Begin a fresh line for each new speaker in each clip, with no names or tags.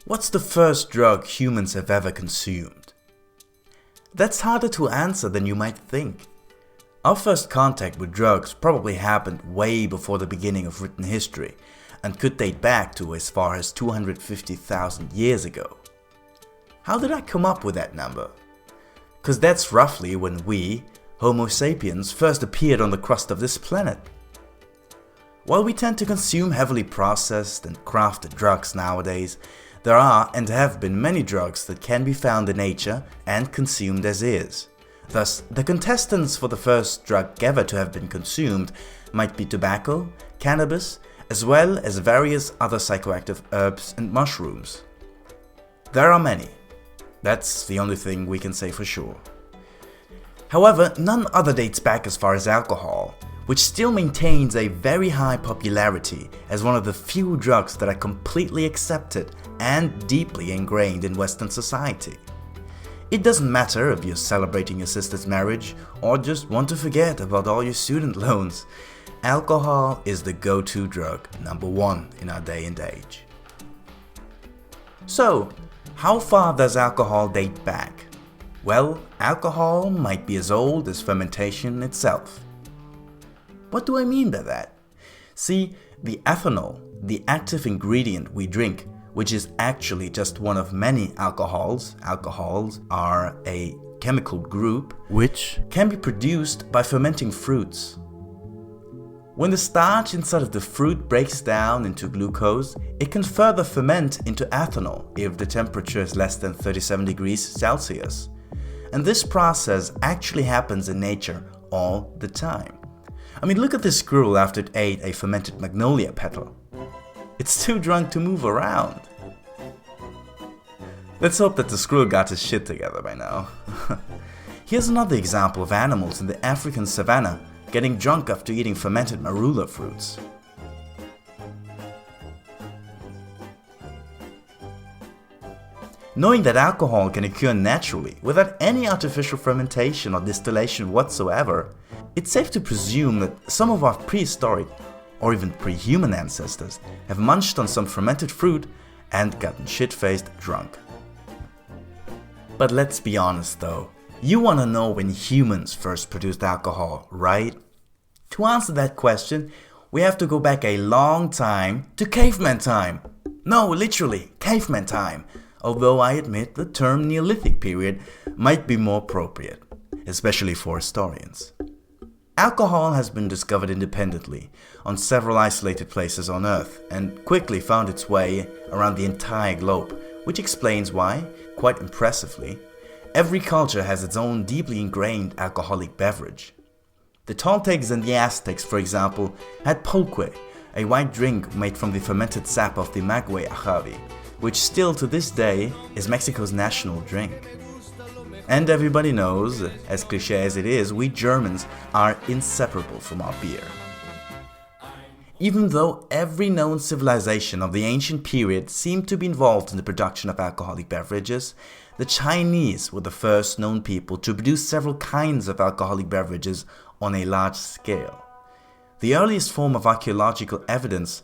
What's the first drug humans have ever consumed? That's harder to answer than you might think. Our first contact with drugs probably happened way before the beginning of written history and could date back to as far as 250,000 years ago. How did I come up with that number? Because that's roughly when we, homo sapiens, first appeared on the crust of this planet. While we tend to consume heavily processed and crafted drugs nowadays, there are and have been many drugs that can be found in nature and consumed as is. Thus, the contestants for the first drug ever to have been consumed might be tobacco, cannabis, as well as various other psychoactive herbs and mushrooms. There are many. That's the only thing we can say for sure. However, none other dates back as far as alcohol, which still maintains a very high popularity as one of the few drugs that are completely accepted and deeply ingrained in Western society. It doesn't matter if you're celebrating your sister's marriage or just want to forget about all your student loans. Alcohol is the go-to drug number one in our day and age. So, how far does alcohol date back? Well, alcohol might be as old as fermentation itself. What do I mean by that? See, the ethanol, the active ingredient we drink, which is actually just one of many alcohols. Alcohols are a chemical group which can be produced by fermenting fruits. When the starch inside of the fruit breaks down into glucose, it can further ferment into ethanol if the temperature is less than 37 degrees Celsius. And this process actually happens in nature all the time. I mean, look at this squirrel after it ate a fermented magnolia petal. It's too drunk to move around. Let's hope that the squirrel got his shit together by now. Here's another example of animals in the African savanna getting drunk after eating fermented marula fruits. Knowing that alcohol can occur naturally without any artificial fermentation or distillation whatsoever, it's safe to presume that some of our prehistoric or even pre-human ancestors have munched on some fermented fruit and gotten shit-faced drunk. But let's be honest though, you want to know when humans first produced alcohol, right? To answer that question, we have to go back a long time to caveman time. No, literally, caveman time. Although I admit the term Neolithic period might be more appropriate, especially for historians. Alcohol has been discovered independently on several isolated places on Earth and quickly found its way around the entire globe, which explains why, quite impressively, every culture has its own deeply ingrained alcoholic beverage. The Toltecs and the Aztecs, for example, had pulque, a white drink made from the fermented sap of the maguey agave, which still to this day is Mexico's national drink. And everybody knows, as cliché as it is, we Germans are inseparable from our beer. Even though every known civilization of the ancient period seemed to be involved in the production of alcoholic beverages, the Chinese were the first known people to produce several kinds of alcoholic beverages on a large scale. The earliest form of archaeological evidence,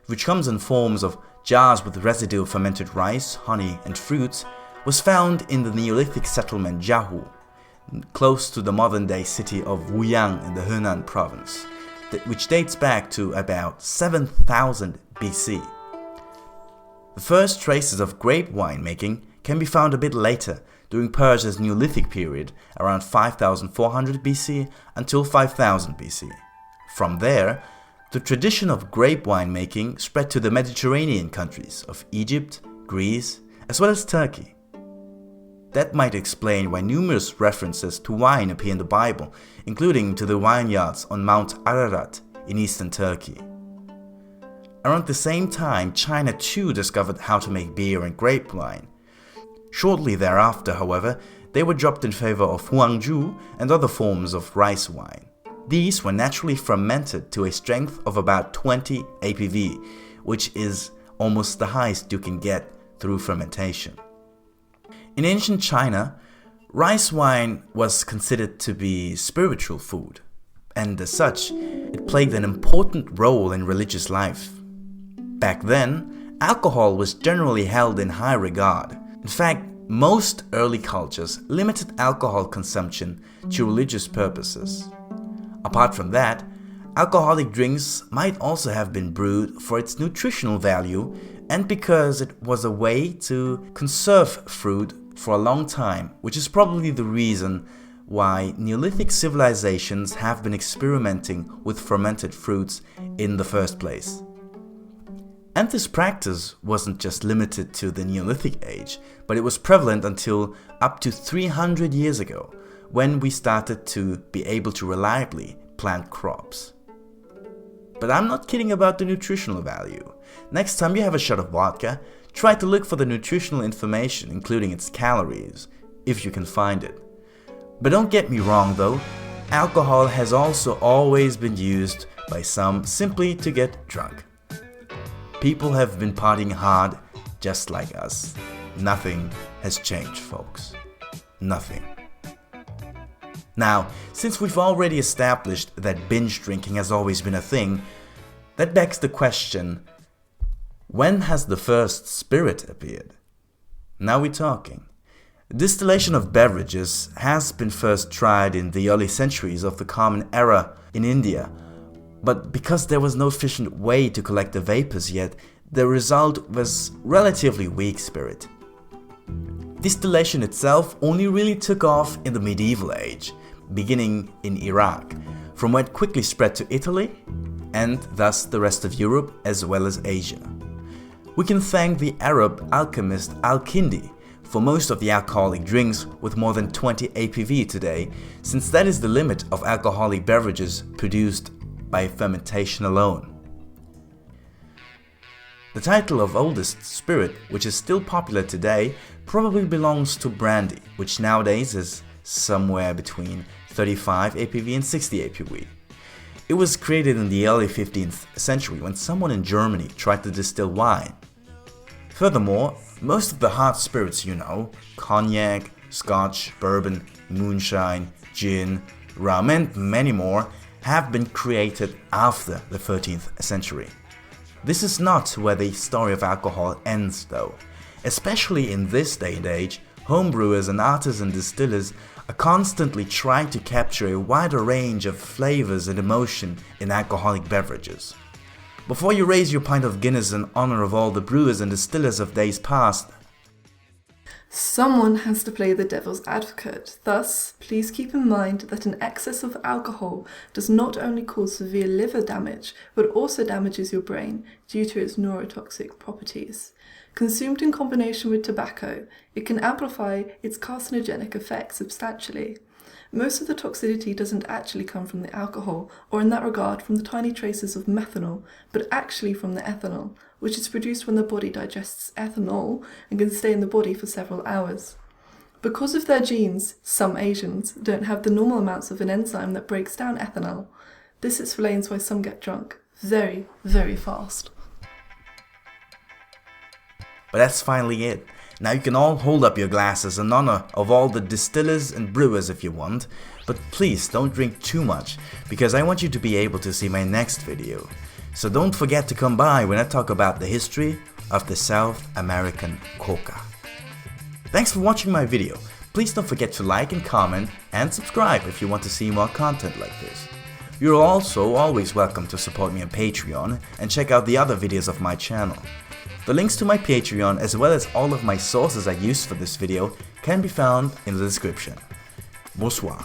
which comes in forms of jars with residue of fermented rice, honey, and fruits, was found in the Neolithic settlement Jiahu, close to the modern-day city of Wuyang in the Henan province, which dates back to about 7000 BC. The first traces of grape wine making can be found a bit later, during Persia's Neolithic period, around 5400 BC until 5000 BC. From there, the tradition of grape wine making spread to the Mediterranean countries of Egypt, Greece, as well as Turkey. That might explain why numerous references to wine appear in the Bible, including to the vineyards on Mount Ararat in eastern Turkey. Around the same time, China too discovered how to make beer and grape wine. Shortly thereafter, however, they were dropped in favor of huangju and other forms of rice wine. These were naturally fermented to a strength of about 20 APV, which is almost the highest you can get through fermentation. In ancient China, rice wine was considered to be spiritual food, and as such, it played an important role in religious life. Back then, alcohol was generally held in high regard. In fact, most early cultures limited alcohol consumption to religious purposes. Apart from that, alcoholic drinks might also have been brewed for its nutritional value and because it was a way to conserve fruit for a long time, which is probably the reason why Neolithic civilizations have been experimenting with fermented fruits in the first place. And this practice wasn't just limited to the Neolithic age, but it was prevalent until up to 300 years ago, when we started to be able to reliably plant crops. But I'm not kidding about the nutritional value. Next time you have a shot of vodka, try to look for the nutritional information, including its calories, if you can find it. But don't get me wrong though, alcohol has also always been used by some simply to get drunk. People have been partying hard just like us. Nothing has changed, folks. Nothing. Now, since we've already established that binge drinking has always been a thing, that begs the question, when has the first spirit appeared? Now we're talking. Distillation of beverages has been first tried in the early centuries of the Common Era in India, but because there was no efficient way to collect the vapors yet, the result was relatively weak spirit. Distillation itself only really took off in the medieval age, beginning in Iraq, from where it quickly spread to Italy and thus the rest of Europe as well as Asia. We can thank the Arab alchemist Al-Kindi for most of the alcoholic drinks with more than 20 APV today, since that is the limit of alcoholic beverages produced by fermentation alone. The title of oldest spirit, which is still popular today, probably belongs to brandy, which nowadays is somewhere between 35 APV and 60 APV. It was created in the early 15th century when someone in Germany tried to distill wine. Furthermore, most of the hard spirits you know, cognac, scotch, bourbon, moonshine, gin, rum and many more, have been created after the 13th century. This is not where the story of alcohol ends though. Especially in this day and age, homebrewers and artisan distillers are constantly trying to capture a wider range of flavors and emotion in alcoholic beverages. Before you raise your pint of Guinness in honor of all the brewers and distillers of days past,
someone has to play the devil's advocate. Thus, please keep in mind that an excess of alcohol does not only cause severe liver damage, but also damages your brain due to its neurotoxic properties. Consumed in combination with tobacco, it can amplify its carcinogenic effects substantially. Most of the toxicity doesn't actually come from the alcohol, or in that regard from the tiny traces of methanol, but actually from the ethanol, which is produced when the body digests ethanol and can stay in the body for several hours. Because of their genes, some Asians don't have the normal amounts of an enzyme that breaks down ethanol. This explains why some get drunk very, very fast.
But that's finally it. Now you can all hold up your glasses in honor of all the distillers and brewers if you want, but please don't drink too much, because I want you to be able to see my next video. So don't forget to come by when I talk about the history of the South American coca. Thanks for watching my video. Please don't forget to like and comment and subscribe if you want to see more content like this. You're also always welcome to support me on Patreon and check out the other videos of my channel. The links to my Patreon as well as all of my sources I used for this video can be found in the description. Bonsoir.